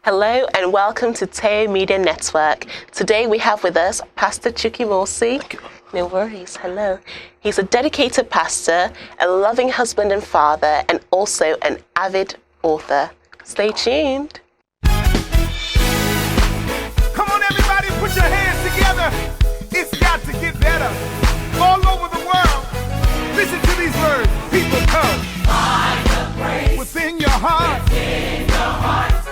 Hello and welcome to Teo Media Network. Today we have with us Pastor Chuki Morsi. No worries, hello. He's a dedicated pastor, a loving husband and father, and also an avid author. Stay tuned. Come on everybody, put your hands together. It's got to get better. All over the world, listen to these words. People come. Find the praise within your heart.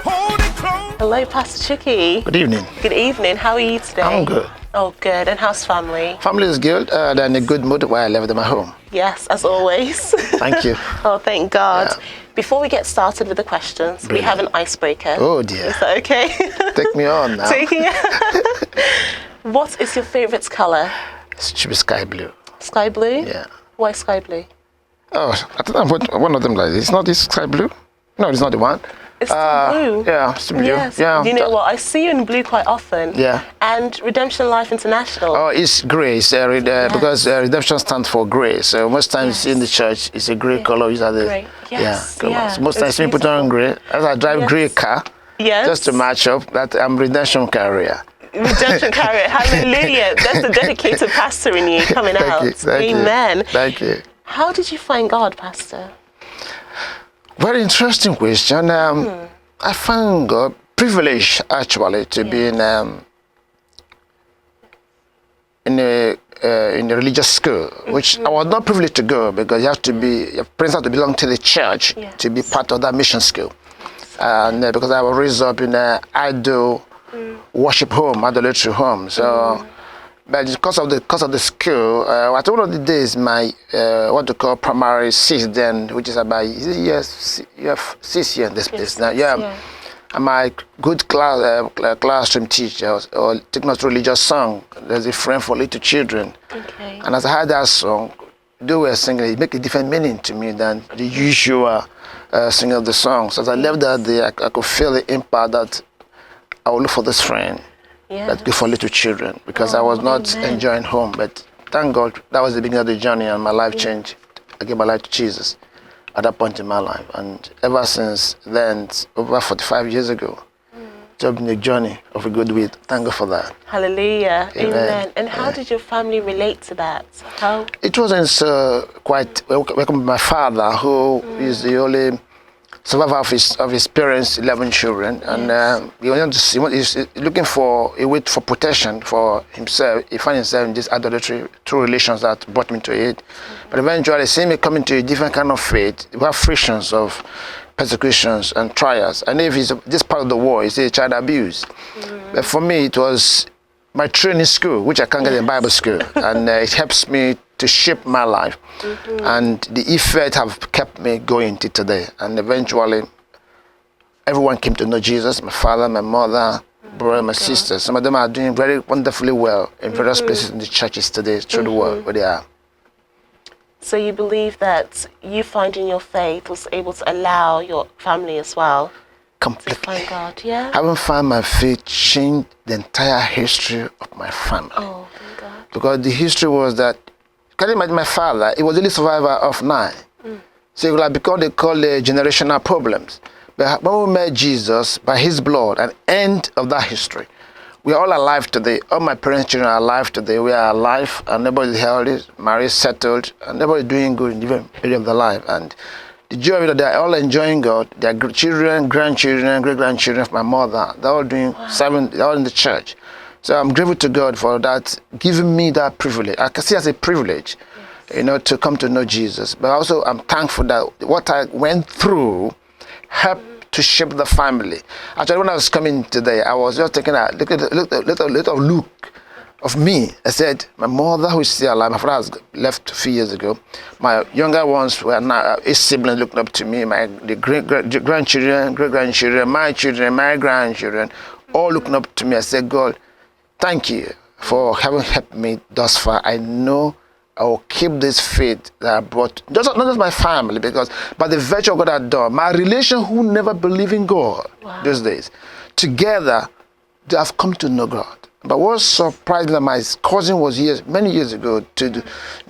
Hold it close. Hello, Pastor Chuki. Good evening. Good evening. How are you today? I'm good. Oh, good. And how's family? Family is good. They're in a good mood while I left them at home. Yes, as always. Thank you. Oh, thank God. Yeah. Before we get started with the questions, we have an icebreaker. Oh dear. Is that okay? Take me on now. Taking What is your favorite color? It should be sky blue. Sky blue? Yeah. Why sky blue? Oh, I think I'm one of them like this. It's not this sky blue? No, it's not the one. It's still blue. Yeah, it's blue. Yes. Yeah. You know what? I see you in blue quite often. Yeah. And Redemption Life International. Oh, it's grey. It's, because redemption stands for grey. So most times in the church, it's a grey color. These are the Grey. Yes. colors. Yeah. So most times It's we put on grey. As I drive grey car, Yes. just to match up that I'm redemption carrier. Redemption Carrier. Hallelujah. That's the dedicated pastor in you coming out. Thank you. Amen. Thank you. How did you find God, Pastor? Very interesting question. I found God privileged actually to be in a religious school, which I was not privileged to go because your parents have to belong to the church to be part of that mission school. And because I was raised up in an idol worship home, idolatry home, so. But because of the school, at one of the days, my what to call primary 6 then, which is about year 6 years this place now, and my good classroom teacher or taking us religious song. There's a friend for little children, and as I heard that song, they were singing, it make a different meaning to me than the usual singing of the song. So as I left that day, I could feel the impact that I would look for this friend. That good for little children because I was not enjoying home, but thank God that was the beginning of the journey and my life changed. I gave my life to Jesus at that point in my life, and ever since then, over 45 years ago, it's been a journey of a good way. Thank God for that. Hallelujah. Amen. And how did your family relate to that? How? It wasn't quite welcome with my father, who is the only survivor of his parents' 11 children, and he's looking for a way for protection for himself. He found himself in this idolatry through relations that brought him to it. But eventually, seeing me coming to a different kind of faith, we have frictions of persecutions and trials. And if it's this part of the war, it's a child abuse. But for me, it was my training school, which I can't get in Bible school, and it helps me to shape my life, and the effect have kept me going to today. And eventually, everyone came to know Jesus. My father, my mother, brother, my sister. Some of them are doing very wonderfully well in various places in the churches today through the world where they are. So you believe that you finding your faith was able to allow your family as well Completely. to find God? Yeah. Having found my faith changed the entire history of my family. Oh, thank God. Because the history was that, can you imagine my father? He was the only survivor of 9. So it would have become they call generational problems. But when we met Jesus, by his blood, an end of that history. We are all alive today. All my parents' children are alive today. We are alive, and everybody is healthy, married, settled, and everybody doing good in different area of their life. And the joy of it, they are all enjoying God. Their children, grandchildren, great-grandchildren of my mother, they're all doing serving, they're all in the church. So I'm grateful to God for that, giving me that privilege. I can see it as a privilege, to come to know Jesus. But also I'm thankful that what I went through helped to shape the family. Actually, when I was coming today, I was just taking a little look of me. I said, my mother who is still alive, my father has left a few years ago. My younger ones were now, his siblings looking up to me, the grandchildren, great-grandchildren, my children, my grandchildren, all looking up to me. I said, God, thank you for having helped me thus far. I know I will keep this faith that I brought, not just my family, because by the virtue of God I've done, my relation who never believed in God those days, together they have come to know God. But what surprised me, my cousin was many years ago to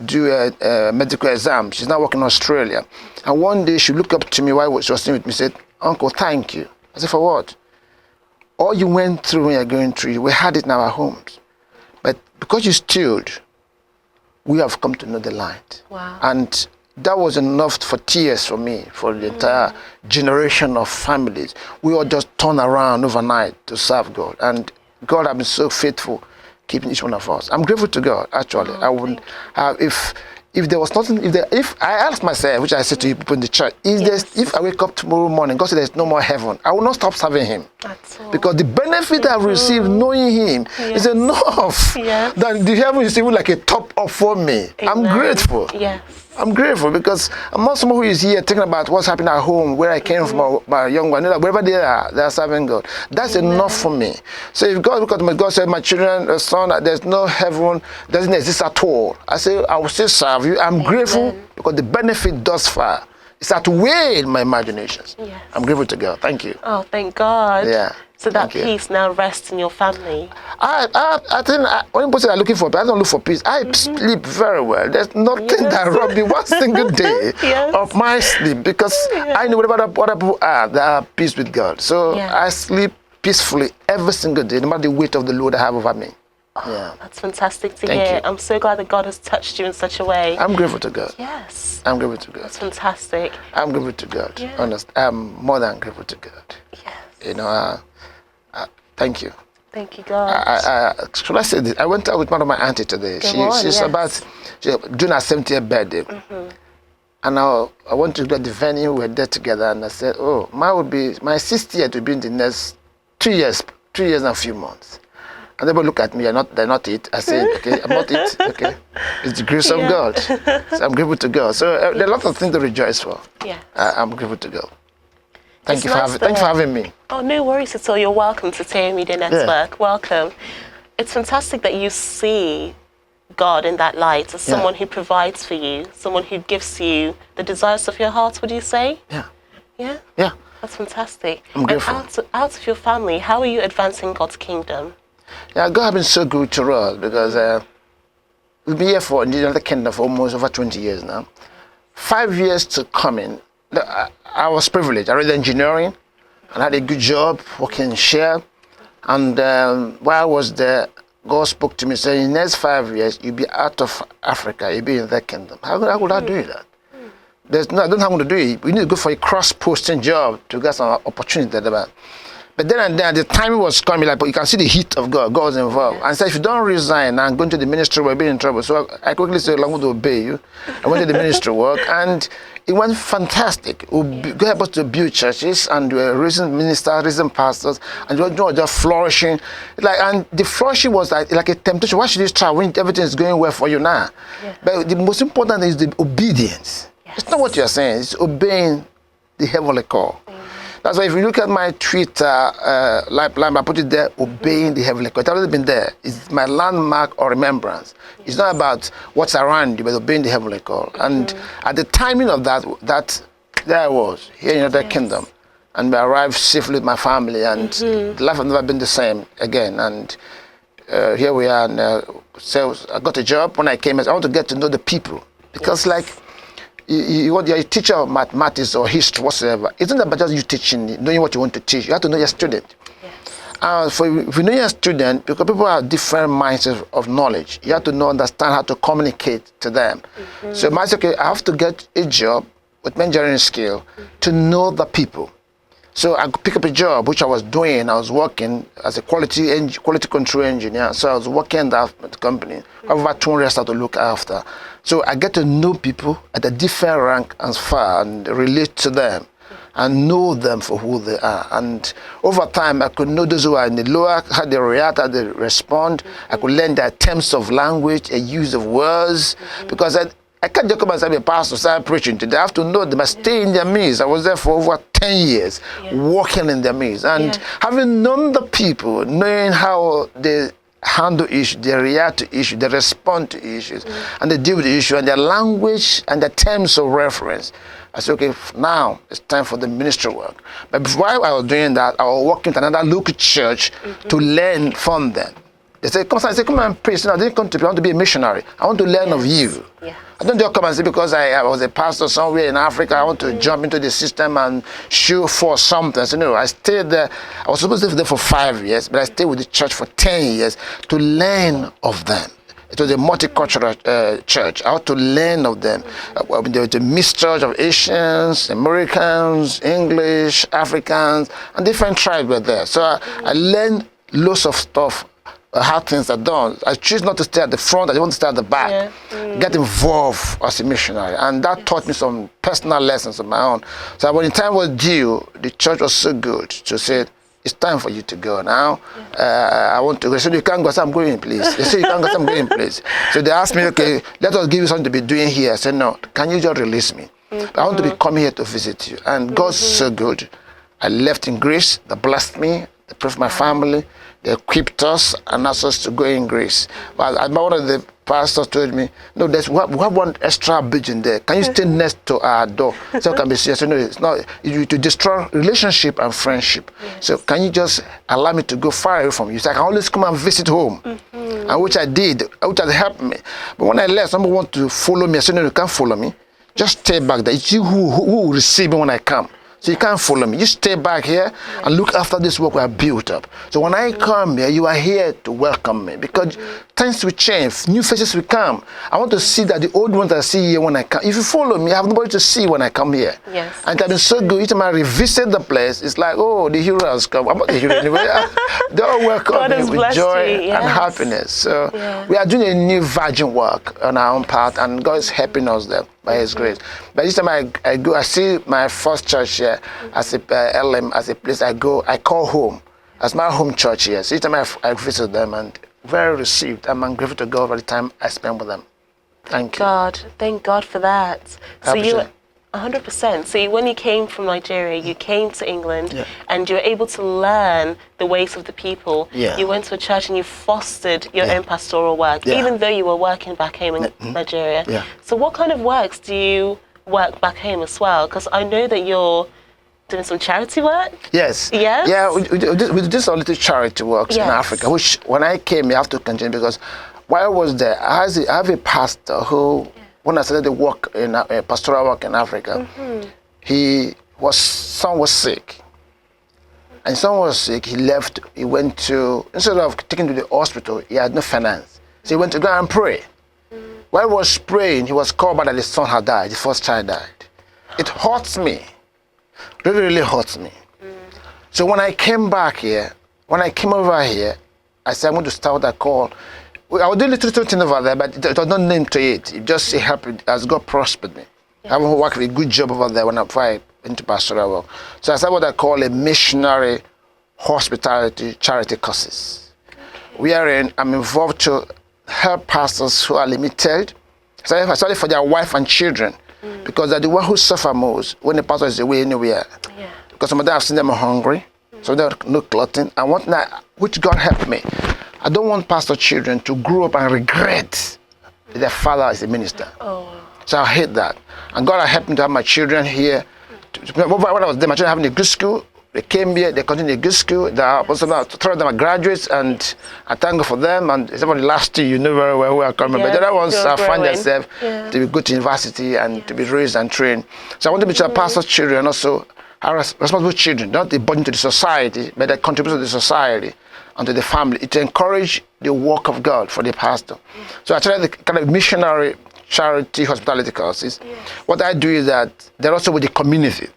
do a medical exam. She's now working in Australia. And one day she looked up to me while she was sitting with me and said, Uncle, thank you. I said, for what? all you went through when you're going through, we had it in our homes. But because you stood, we have come to know the light. Wow. And that was enough for tears for me, for the entire generation of families. We all just turned around overnight to serve God. And God has been so faithful, keeping each one of us. I'm grateful to God, actually. I wouldn't have, if there was nothing, if I asked myself, which I said to you people in the church, if I wake up tomorrow morning, God said there's no more heaven, I will not stop serving Him. That's all. Because the benefit I've received knowing Him is enough. Yes. That the heaven is even like a top up for me. I'm Amen. grateful. Yes. I'm grateful because I'm not someone who is here thinking about what's happening at home, where I came from, my young one. Wherever they are serving God. That's enough for me. So if God, because God said, my children, son, there's no heaven, doesn't exist at all. I say, I will still serve you. I'm grateful because the benefit thus far is outweighed in my imaginations. Yes. I'm grateful to God. Thank you. Oh, thank God. Yeah. So that Thank you. peace now rests in your family. I think when people say they're looking for peace, I don't look for peace. I sleep very well. There's nothing that robs me one single day of my sleep because I know whatever other people are, they are at peace with God. So I sleep peacefully every single day, no matter the weight of the load I have over me. Yeah. That's fantastic to Thank hear. you. I'm so glad that God has touched you in such a way. I'm grateful to God. Yes. I'm grateful to God. That's fantastic. I'm grateful to God. Yeah. Honest. I'm more than grateful to God. Yes. You know, thank you. Thank you, God. Should I say this? I went out with one of my auntie today. She's doing her 70th birthday. And I went to get the venue. We were there together. And I said, oh, my 60th will be in the next 3 years and a few months. And they would look at me, they're not it. I said, okay, I'm not it. Okay. It's the grace of God. So I'm grateful to God. So there are a lot of things to rejoice for. Yeah. I'm grateful to God. Thank you nice for having me. Oh, no worries at all. You're welcome to Teo Media Network. Welcome. It's fantastic that you see God in that light as someone who provides for you, someone who gives you the desires of your heart, would you say? Yeah. Yeah? Yeah. That's fantastic. I'm grateful. And out of your family, how are you advancing God's kingdom? Yeah, God has been so good to us because we've been here in the United Kingdom for almost over 20 years now. 5 years to coming, I was privileged. I read engineering and had a good job working in Shell. And while I was there, God spoke to me saying, in the next 5 years, you'll be out of Africa, you'll be in that kingdom. How would I do that? I don't know how to do it. We need to go for a cross-posting job to get some opportunity there. But then and there, the time was coming, but you can see the heat of God. God was involved. And said, if you don't resign and go into the ministry, we'll be in trouble. So I quickly said, I'm going to obey you. I went to the ministry work, and it went fantastic. God helped us to build churches, and we were raising ministers, raising pastors, and we were just flourishing. And the flourishing was like a temptation. Why should you try when everything is going well for you now? Yeah. But the most important thing is the obedience. Yes. It's not what you're saying. It's obeying the heavenly call. That's why if you look at my Twitter lifeline, I put it there, obeying the heavenly call. It's already been there. It's my landmark or remembrance. It's not about what's around you, but obeying the heavenly call. And at the timing of that there I was, here in the United Kingdom. And I arrived safely with my family, and life has never been the same again. And here we are. And, so I got a job. When I came, I want to get to know the people. Because you're a teacher of mathematics or history, whatsoever. It's not about just you teaching, knowing what you want to teach. You have to know your student. Yes. If you know your student, because people have different mindsets of knowledge, you have to understand how to communicate to them. So I said, okay, I have to get a job with engineering skill to know the people. So I could pick up a job, which I was doing. I was working as a quality control engineer. So I was working in that company. I have over 200 staff to look after. So I get to know people at a different rank and far and relate to them and know them for who they are. And over time, I could know those who are in the lower, how they react, how they respond. I could learn their terms of language, a use of words, because I can't just come and say, I'm a pastor, start preaching today. I have to know them. I stay in their midst. I was there for over 10 years, walking in their midst. And having known the people, knowing how they handle issues, they react to issues, they respond to issues, and they deal with the issue, and their language and their terms of reference. I said, okay, now it's time for the ministry work. But before I was doing that, I was working to another local church to learn from them. They say, come and preach. No, I didn't come to preach. I want to be a missionary. I want to learn of you. Yes. I don't just come and say because I was a pastor somewhere in Africa, I want to jump into the system and show for something. So no, I stayed there. I was supposed to stay there for 5 years, but I stayed with the church for 10 years to learn of them. It was a multicultural church. I had to learn of them. There was a mixture of Asians, Americans, English, Africans, and different tribes were there. So I learned lots of stuff, how things are done. I choose not to stay at the front. I want to stay at the back. Get involved as a missionary. And that taught me some personal lessons of my own. So when the time was due, the church was so good to say, it's time for you to go now. I want to go. So you can't go. So I'm going, please. They say you can't go. So I'm going, please. So they asked me, okay, let us give you something to be doing here. I said, no, can you just release me? I want to be coming here to visit you. And God's so good. I left in Greece. They blessed me. They prayed for my family. They equipped us and asked us to go in Greece. But one of the pastors told me, no, we have one extra building there. Can you stay next to our door so it can be serious? So no, it's not. To destroy relationship and friendship. Yes. So can you just allow me to go far away from you? So I can always come and visit home. And which I did, which has helped me. But when I left, someone want to follow me. I said, no, you can't follow me. Just stay back there. It's you who will receive me when I come. So you can't follow me. You stay back here and look after this work we have built up. So when I come here, you are here to welcome me because things will change, new faces will come. I want to see that the old ones I see here when I come. If you follow me, I have nobody to see when I come here. Yes. And it's been so good. Each time I revisit the place, it's like, oh, the hero has come. I'm not the hero anyway. They all welcome me with joy and happiness. So we are doing a new virgin work on our own part, and God is helping us there by His grace. But each time I go, I see my first church here as a LM, as a place I call home, as my home church here. So each time I visit them, and very received. I'm grateful to God for the time I spend with them. Thank you. Thank God for that. So you 100%. So when you came from Nigeria, you came to England, and you were able to learn the ways of the people. Yeah. You went to a church and you fostered your own pastoral work, even though you were working back home in Nigeria. Yeah. So what kind of works do you work back home as well? Because I know that you're doing some charity work. Yes. Yes. Yeah, we did some little charity works in Africa, which when I came, you have to continue because while I was there, I have a pastor who, when I started to work in pastoral work in Africa, son was sick. And son was sick, he left, he went to, instead of taking to the hospital, he had no finance. So he went to go and pray. While he was praying, he was called back that his son had died, his first child died. It hurts me. Really, really hurts me. So when I came back here, when I came over here, I said, I'm going to start what I call, I was doing a little thing over there, but it was not named to it. It just helped as God prospered me. I worked a good job over there when I went into pastoral work. So I started what I call a missionary hospitality charity courses. I'm involved to help pastors who are limited, especially for their wife and children, because they're the one who suffer most when the pastor is away anywhere. Yeah. Because some of them have seen them hungry, so they're no clothing. I want that, which God helped me. I don't want pastor children to grow up and regret their father is a minister. So I hate that. And God helped me to have my children here. When I was there, my children having a good school. They came here, they continued a good school. Three of them are graduates, and I thank God for them. And except for the last two, you know very well who are coming. But the other ones find themselves to go to university and to be raised and trained. So I want to be a pastor's children and also are responsible children, not a burden to the society, but they contribute to the society and to the family. It encourage the work of God for the pastor. So I try the kind of missionary charity hospitality courses. What I do is that they're also with the community.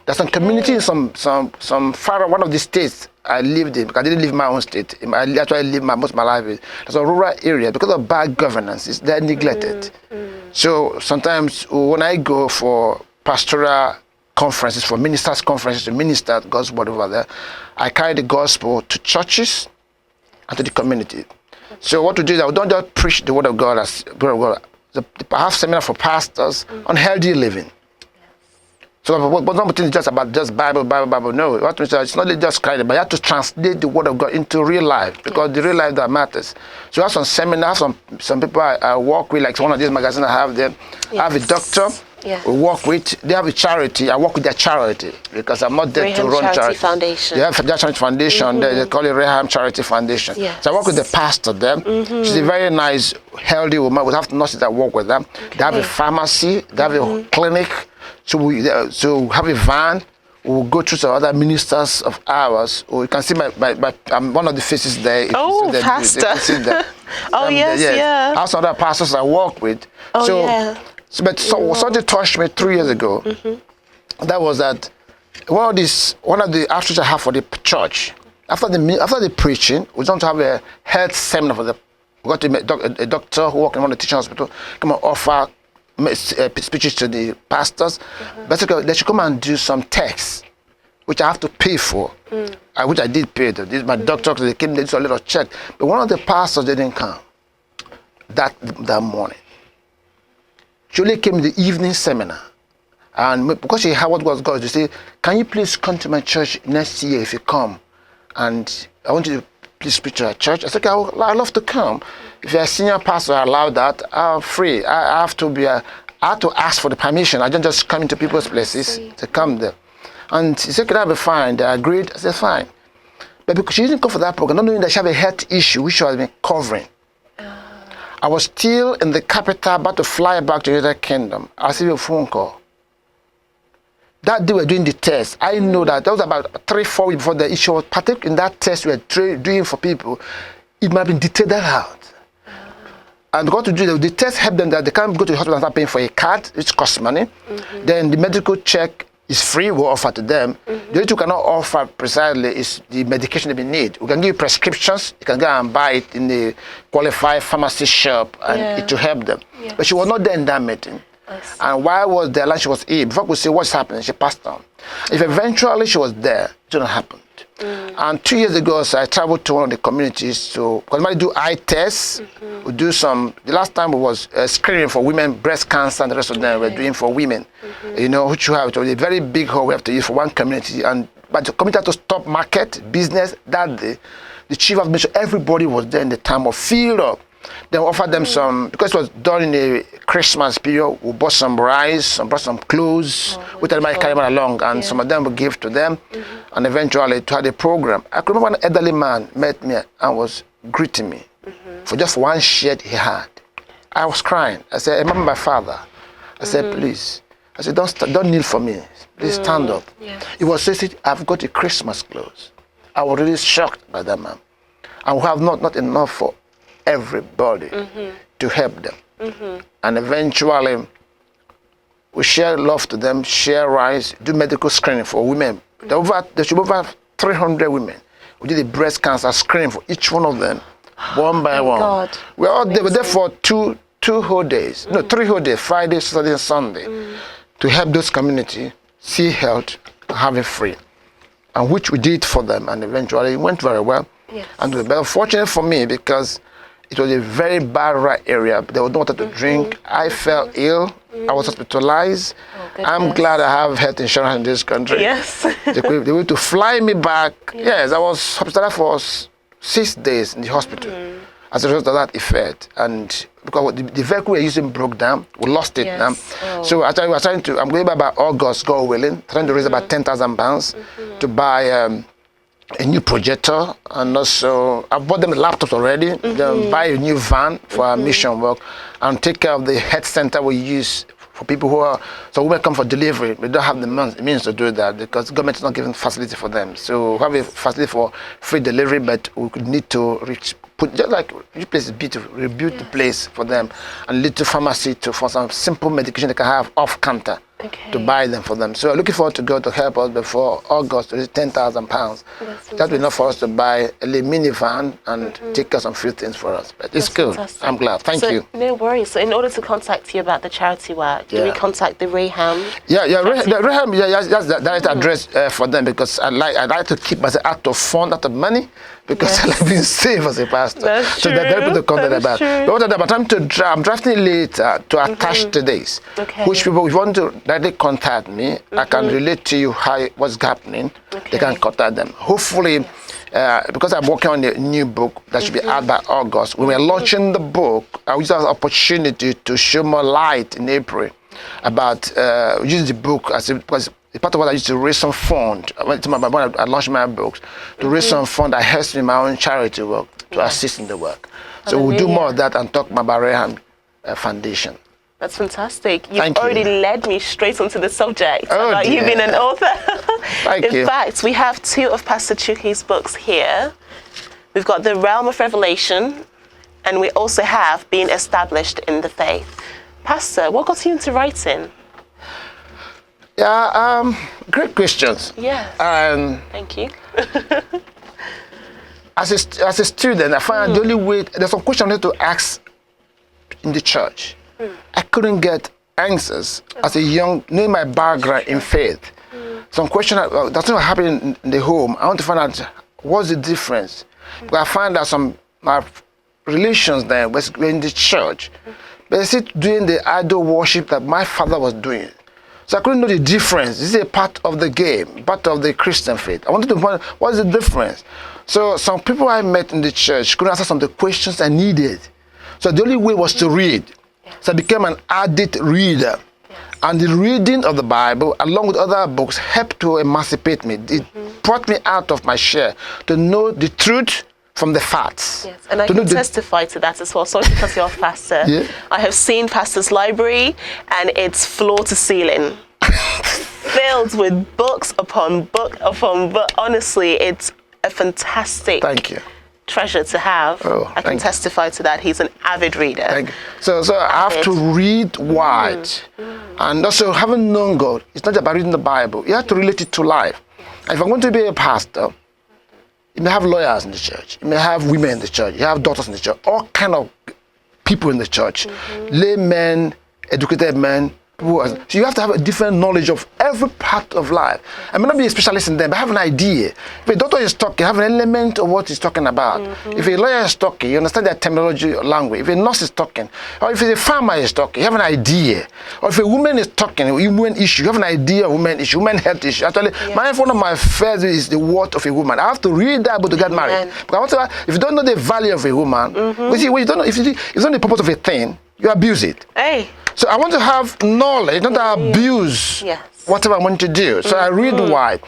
There's some community in some far one of the states I lived in, because I didn't live in my own state. I actually lived most of my life in. There's a rural area because of bad governance. They're neglected. So sometimes when I go for pastoral conferences, for ministers' conferences to minister God's word over there, I carry the gospel to churches and to the community. So what we do is that we don't just preach the word of God as word of God. I have seminar for pastors on healthy living. So but not just about just Bible. No, it's not just kind of, but you have to translate the word of God into real life, because the real life that matters. So I have some seminars, some people I work with, like one of these magazines I have there. I have a doctor Yes. We work with, they have a charity. I work with their charity because I'm not there to Raham run Charity charity. Foundation. They have their charity foundation. They call it Raham Charity Foundation. Yes. So I work with the pastor there. She's a very nice, healthy woman. We have nurses that work with them. They have a pharmacy. They have a clinic. So we have a van. We'll go through some other ministers of ours. You can see I'm one of the faces there. If Oh, you see pastor. you see them. Oh, yes, yeah. I have some other pastors I work with. Oh, so, yeah. but something touched me 3 years ago. That was that one of the outreach I have for the church. After the preaching, we want to have a health seminar for the. We got a doctor who works in one of the teaching hospital come and offer speeches to the pastors. Basically, they should come and do some tests, which I have to pay for, which I did pay. This is my doctor. They came, they did a little check. But one of the pastors didn't come that morning. She only came to the evening seminar. And because she heard what was God, she said, can you please come to my church next year if you come? And I want you to please preach to our church. I said, okay, I'd love to come. If you're a senior pastor, I allow that. I'm free. I have to ask for the permission. I don't just come into people's places to come there. And she said, could I be fine? They agreed. I said, fine. But because she didn't come for that program, not knowing that she had a health issue, which she has been covering. I was still in the capital, about to fly back to the United Kingdom. I received a phone call. That day we were doing the test. I know that was about 3-4 weeks before the issue was partake in that test we were doing for people. It might have been detailed out. And because to do the test help them that they can't go to the hospital and start paying for a card, which costs money. Then the medical check is free, we offer to them. The only thing we cannot offer precisely is the medication they need. We can give you prescriptions, you can go and buy it in the qualified pharmacy shop and it will help them. Yes. But she was not there in that meeting. And while I was there, like she was ill, before we could say what's happening, she passed on. If eventually she was there, it wouldn't happen. And 2 years ago, so I traveled to one of the communities because we do eye tests. We do the last time we was screening for women, breast cancer, and the rest of them we're doing for women. You know, which you have, it was a very big hole we have to use for one community. But the community had to stop market, business that day. The chief of mission, everybody was there in the time of field up. Then we offered them some, because it was done in a Christmas period, we bought some rice, brought some clothes, which everybody carried along, and some of them we gave to them, and eventually to have a program. I could remember an elderly man met me and was greeting me for just one shirt he had. I was crying. I said, I remember my father. I said, please. I said, don't kneel for me. Please stand up. He was saying, I've got a Christmas clothes. I was really shocked by that man. And we have not enough for everybody to help them. And eventually, we share love to them, share rice, do medical screening for women. There should be over 300 women. We did a breast cancer screening for each one of them, one by one. God. We were there for two whole days, no, 3 whole days, Friday, Saturday, and Sunday, to help those community see health, have it free. And which we did for them, and eventually it went very well. Yes. And it was very fortunate for me because it was a very bad right area. There was no water to drink. I fell ill. I was hospitalized. I'm glad I have health insurance in this country. Yes. They were to fly me back. Yes, I was hospitalized for 6 days in the hospital as a result of that effect. And because the vehicle we were using broke down, we lost it now. So I'm going back by August, God willing, trying to raise about £10,000 to buy a new projector, and also I bought them laptops already. Then buy a new van for our mission work, and take care of the health center we use for people who are, so women come for delivery. We don't have the means to do that because government is not giving facility for them. So we have a facility for free delivery, but we could need to just like replace B to rebuild the place for them, and little pharmacy for some simple medication they can have off counter. To buy them for them. So we're looking forward to God to help us before August to raise £10,000. That's enough for us to buy a little minivan and take care of some few things for us. But it's good. Fantastic. I'm glad. Thank you. No worries. So in order to contact you about the charity work, do we contact the Raham? Raham, that's the direct address for them, because I like to keep myself out of fund, out of money, because I like being safe as a pastor. That's so true. they're able to contact about. But what I'm drafting later to attach to this, which people, if you want to directly contact me, I can relate to you what's happening. They can contact them. Hopefully, because I'm working on a new book that should be out by August, when we're launching the book, I will use that opportunity to show more light in April about using the book as because part of what I used to raise some fund. When I launched my books, to raise some fund, I helped in my own charity work to assist in the work. So we'll do more of that and talk about Barreham Foundation. That's fantastic. You've Thank you. already led me straight onto the subject Oh, about you dear. being an author. Thank you. In fact, we have two of Pastor Chuki's books here. We've got The Realm of Revelation, and we also have Being Established in the Faith. Pastor, what got you into writing? Yeah, great questions. Yes. Thank you. As a student, I find the only way, there's some questions I need to ask in the church. I couldn't get answers as a young, knowing my background in faith. Some question that's not happening in the home. I want to find out what's the difference. Because I find that some my relations there were in the church, but they still doing the idol worship that my father was doing. So I couldn't know the difference. This is a part of the game, part of the Christian faith. I wanted to find what is the difference. So some people I met in the church couldn't answer some of the questions I needed. So the only way was to read. So I became an added reader. And the reading of the Bible, along with other books, helped to emancipate me. It brought me out of my shell to know the truth from the facts. Yes, and I can testify to that as well. Sorry to cut you off, Pastor. Yeah. I have seen Pastor's library, and it's floor to ceiling, filled with books upon book upon book. Honestly, it's a fantastic Thank you. treasure to have. Oh, I can testify to that. He's an avid reader. Thank you. So I have to read wide. And also, having known God, it's not about reading the Bible. You have to relate it to life. And if I'm going to be a pastor, you may have lawyers in the church. You may have women in the church. You have daughters in the church. All kind of people in the church. Laymen, educated men. So you have to have a different knowledge of every part of life. I may not be a specialist in them, but have an idea. If a doctor is talking, have an element of what he's talking about. If a lawyer is talking, you understand their terminology or language. If a nurse is talking, or if a farmer is talking, you have an idea. Or if a woman is talking, a woman issue, you have an idea of women issue, women health issue. Actually, one of my first is the word of a woman. I have to read that book to get married. Because if you don't know the value of a woman, if you don't know the purpose of a thing, you abuse it. Hey. So I want to have knowledge, not to abuse whatever I want to do. So I read wide.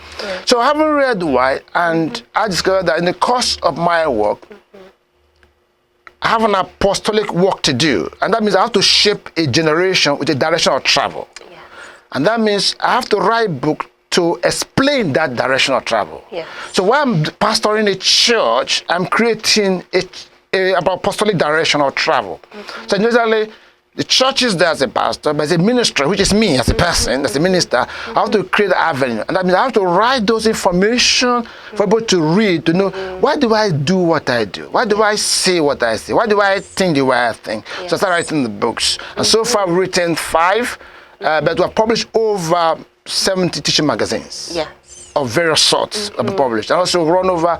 So I haven't read wide, and I discovered that in the course of my work, I have an apostolic work to do. And that means I have to shape a generation with a direction of travel. And that means I have to write books to explain that direction of travel. So while I'm pastoring a church, I'm creating an apostolic direction of travel. So usually, the church is there as a pastor, but as a minister, which is me as a person, as a minister, I have to create an avenue. And that means I have to write those information for people to read, to know, why do I do what I do? Why do I say what I say? Why do I think the way I think? So I start writing the books. And so far, I've written 5, but we've published over 70 teaching magazines of various sorts have been published. And also run over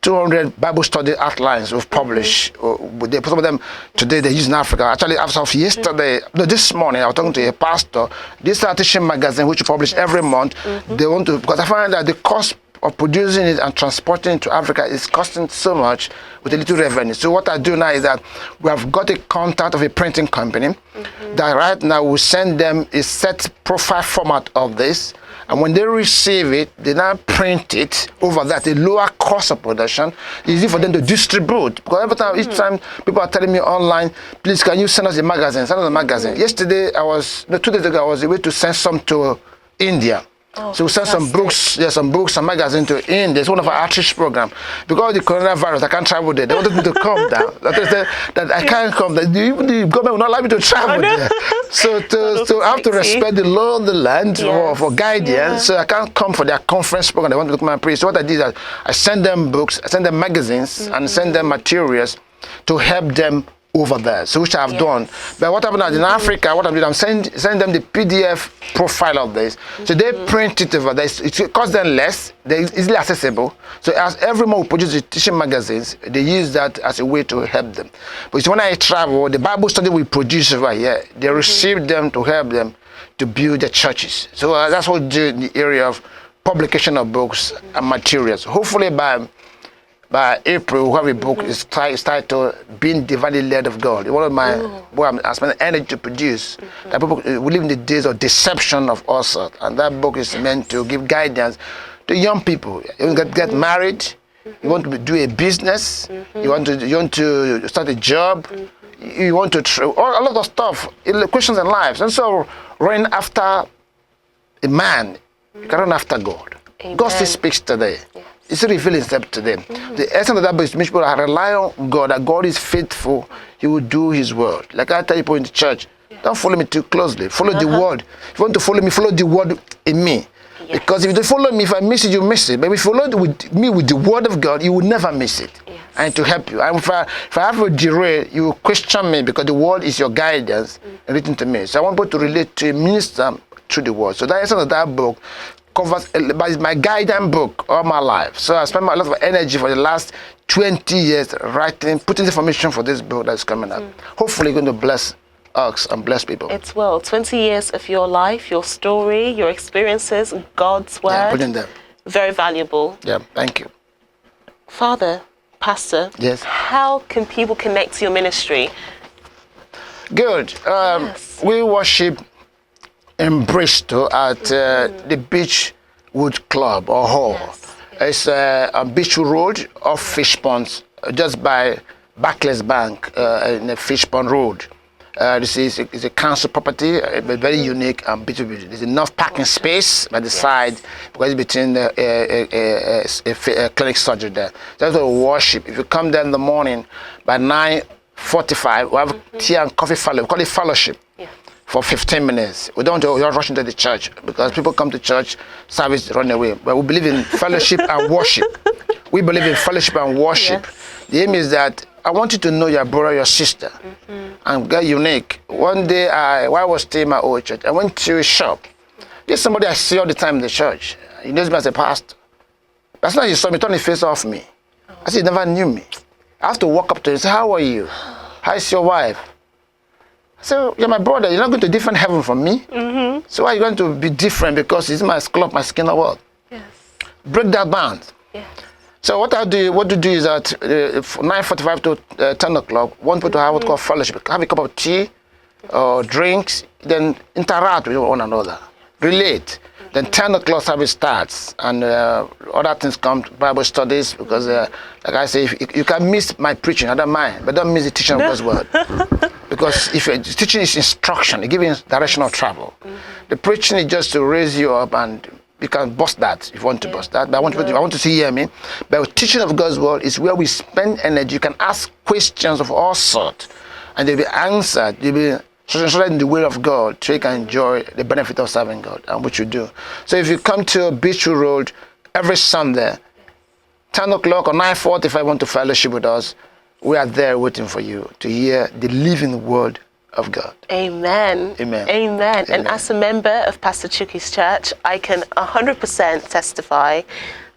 200 Bible study outlines we've published. Some of them today they use in Africa. Actually, as of yesterday, this morning, I was talking to a pastor. This is a teaching magazine which we publish every month. They want to, because I find that the cost of producing it and transporting it to Africa is costing so much with a little revenue. So what I do now is that we have got a contact of a printing company that right now will send them a set profile format of this. And when they receive it, they now print it over that, a lower cost of production, easy for them to distribute. Because every time, each time people are telling me online, please can you send us a magazine, send us a magazine. Yesterday, 2 days ago, I was able to send some to India. So we sent some books, some magazines to India. It's one of our outreach programs. Because of the coronavirus, I can't travel there. They wanted me to come down. That I can't come there. Even the government will not allow me to travel there. So I have to respect the law of the land for guidance. So I can't come for their conference program. They want me to come and preach. So what I did is I send them books, I send them magazines, and send them materials to help them over there, so which I have done. But what happened in Africa, what I'm doing, I'm sending them the PDF profile of this. So they print it over there. It costs them less, they're easily accessible. So as every month we produce the teaching magazines, they use that as a way to help them. But when I travel, the Bible study we produce over here, they receive them to help them to build their churches. So that's what we do in the area of publication of books and materials. Hopefully by by April, we have a book. It's titled "Being Divinely Led of God." One of my what I spend energy to produce. That book, we live in the days of deception of all sorts, and that book is meant to give guidance to young people. You want to get married, you want to do a business, you want to start a job, you want to a lot of stuff, questions in lives, and so running after a man, you can run after God. Amen. God still speaks today. It's revealing himself to them. The essence of that book is people rely on God, that God is faithful, He will do His word. Like I tell people in the church, don't follow me too closely. Follow the word. If you want to follow me, follow the word in me. Yes. Because if you don't follow me, if I miss it, you miss it. But if you follow me with the word of God, you will never miss it. Yes. And to help you. And if I have a derail, you will question me because the word is your guidance written to me. So I want people to relate to a minister through the word. So that essence of that book covers my guidance book all my life. So I spent a lot of energy for the last 20 years writing, putting information for this book that's coming up. Hopefully going to bless us and bless people. It will. 20 years of your life, your story, your experiences, God's word. Yeah, putting them. Very valuable. Yeah, thank you. Father, Pastor, yes. How can people connect to your ministry? Good. We worship in Bristol at the Beechwood Club or Hall. Yes. It's on Beechwood Road off Fish Ponds, just by Barclays Bank in the Fish Pond Road. This is a council property, but very unique and beautiful. There's enough parking space by the side because it's between a clinic surgery there. That's what we worship. If you come there in the morning by 9:45, we have tea and coffee fellowship. We call it fellowship. For 15 minutes. We don't rush into the church because people come to church, service, run away. But we believe in fellowship and worship. We believe in fellowship and worship. Yes. The aim is that I want you to know your brother, your sister, and get unique. One day, while I was staying in my old church, I went to a shop. There's somebody I see all the time in the church. He knows me as a pastor. That's not he saw me, turn his face off me. I said, he never knew me. I have to walk up to him and say, how are you? How's your wife? So you're my brother. You're not going to different heaven from me. So why are you going to be different because it's my skull, my skin, or what? Yes. Break that bond. Yes. So what you do is that 9:45 to 10 o'clock, want people to have what's called fellowship. Have a cup of tea or drinks, then interact with one another, relate. Then 10 o'clock service starts, and other things come, Bible studies, because like I say, you can miss my preaching, I don't mind, but don't miss the teaching of God's word. Because if teaching is instruction, it gives you direction of travel. The preaching is just to raise you up, and you can bust that if you want to bust that. But I want to see hear me. But the teaching of God's word is where we spend energy. You can ask questions of all sorts, and they'll be answered. You'll be in the will of God, so you can enjoy the benefit of serving God and what you do. So if you come to Beechwood Road every Sunday, 10 o'clock or 9:40, if I want to fellowship with us, we are there waiting for you to hear the living word of God. Amen. Amen. Amen. And as a member of Pastor Chuki's church, I can 100% testify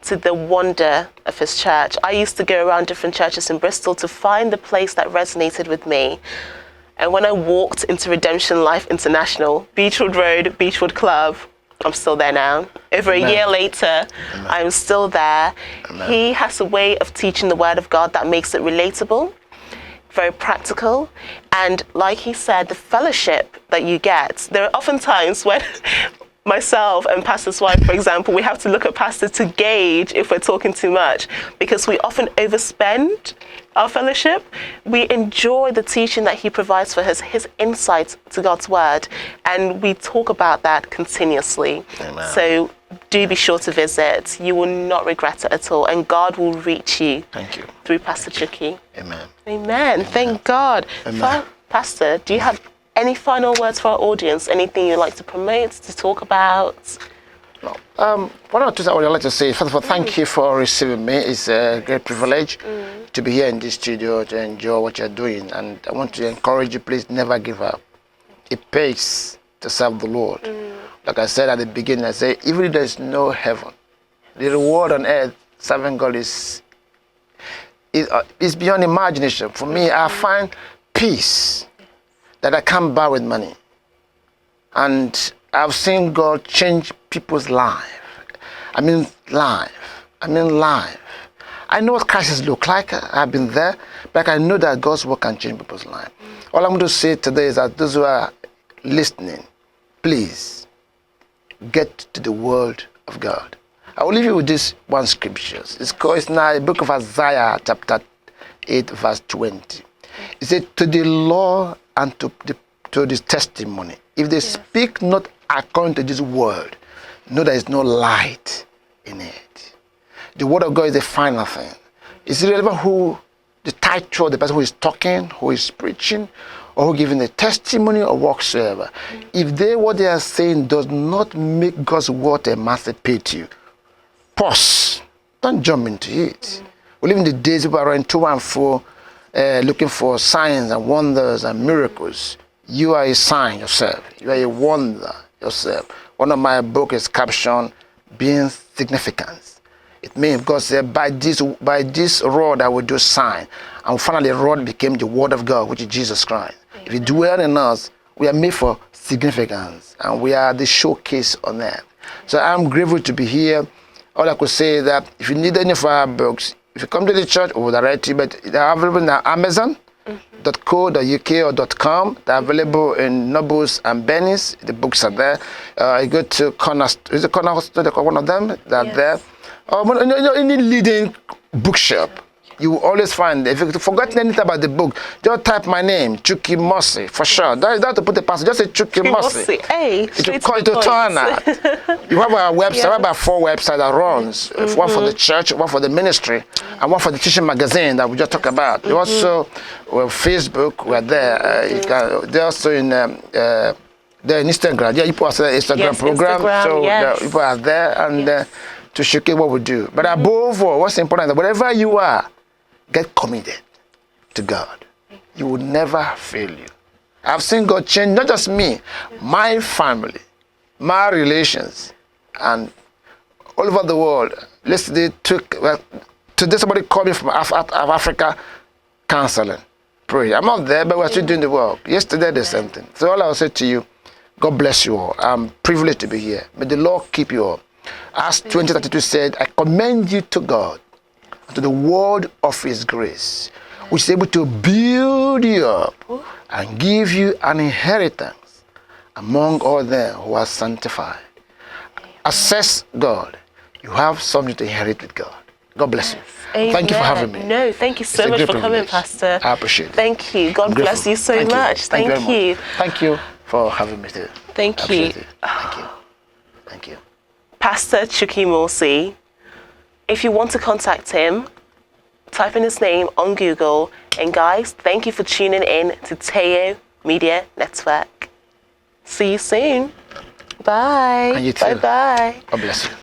to the wonder of his church. I used to go around different churches in Bristol to find the place that resonated with me. And when I walked into Redemption Life International, Beechwood Road, Beechwood Club, I'm still there now. Over a year later, I'm still there. He has a way of teaching the Word of God that makes it relatable, very practical. And like he said, the fellowship that you get, there are often times when myself and Pastor's wife, for example, we have to look at Pastor to gauge if we're talking too much, because we often overspend our fellowship. We enjoy the teaching that he provides for us, his insights to God's word, and we talk about that continuously. Amen. So do be sure to visit. You will not regret it at all, and God will reach you. Thank you. Through Pastor Chuki. Amen. Amen. Thank God. Amen. Pastor, do you have any final words for our audience? Anything you'd like to promote, to talk about? No. One or two things I would like to say. First of all, thank you for receiving me. It's a great privilege to be here in this studio to enjoy what you're doing. And I want to encourage you, please never give up. It pays to serve the Lord. Like I said at the beginning, I say, even if there's no heaven, the reward on earth serving God is beyond imagination. For me, I find peace that I can't buy with money. And I've seen God change people's life. I mean life. I know what crisis look like. I've been there, but I know that God's work can change people's life. All I'm going to say today is that those who are listening, please get to the Word of God. I will leave you with this one scripture. It's now the book of Isaiah, chapter 8, verse 20. It said, to the law and to this testimony, if they speak not according to this word, know there is no light in it. The Word of God is the final thing. It's irrelevant who the title, the person who is talking, who is preaching, or who giving the testimony or whatsoever. If what they are saying does not make God's word emancipate you, pause. Don't jump into it. We live in the days people are running to and fro, looking for signs and wonders and miracles. You are a sign yourself. You are a wonder yourself. One of my books is captioned, being significance. It means God said, by this rod I will do sign. And finally, the rod became the Word of God, which is Jesus Christ. Amen. If you dwell in us, we are made for significance, and we are the showcase on that. So I'm grateful to be here. All I could say is that if you need any of our books, if you come to the church, we'll direct you, but they're available on Amazon.co.uk or .com. They're available in Nobles and Benny's. The books are there. You go to Cornerstone, is it Cornerstone, one of them? They're there. Any leading bookshop, you will always find, if you've forgotten anything about the book, just type my name, Chucky Mossy, for sure. Don't have to put the password, just say Chucky Mossy. Hey, it will turn out. You have our website, we have about 4 websites that runs, one for the church, one for the ministry, and one for the teaching magazine that we just talked about. You also, Facebook, we're there. They're also in they're in Instagram. Yeah, people are saying Instagram program, so people are there, and to showcase what we do. But above all, what's important is that wherever you are, get committed to God. You will never fail you. I've seen God change not just me, my family, my relations, and all over the world. Today somebody called me from Africa, counseling, pray. I'm not there, but we're still doing the work. Yesterday, the same thing. So all I will say to you, God bless you all. I'm privileged to be here. May the Lord keep you all. As 2032 said, I commend you to God, to the word of His grace, which is able to build you up and give you an inheritance among all them who are sanctified. Assess God. You have something to inherit with God. God bless you. Amen. Thank you for having me. No, thank you so much for coming, Pastor. I appreciate it. Thank you. God bless you so much. Thank you. Thank you for having me too. Thank you. Thank you. Thank you. Pastor Chucky Mossy. If you want to contact him, type in his name on Google. And guys, thank you for tuning in to Teo Media Network. See you soon. Bye. And you too. Bye-bye. God bless you.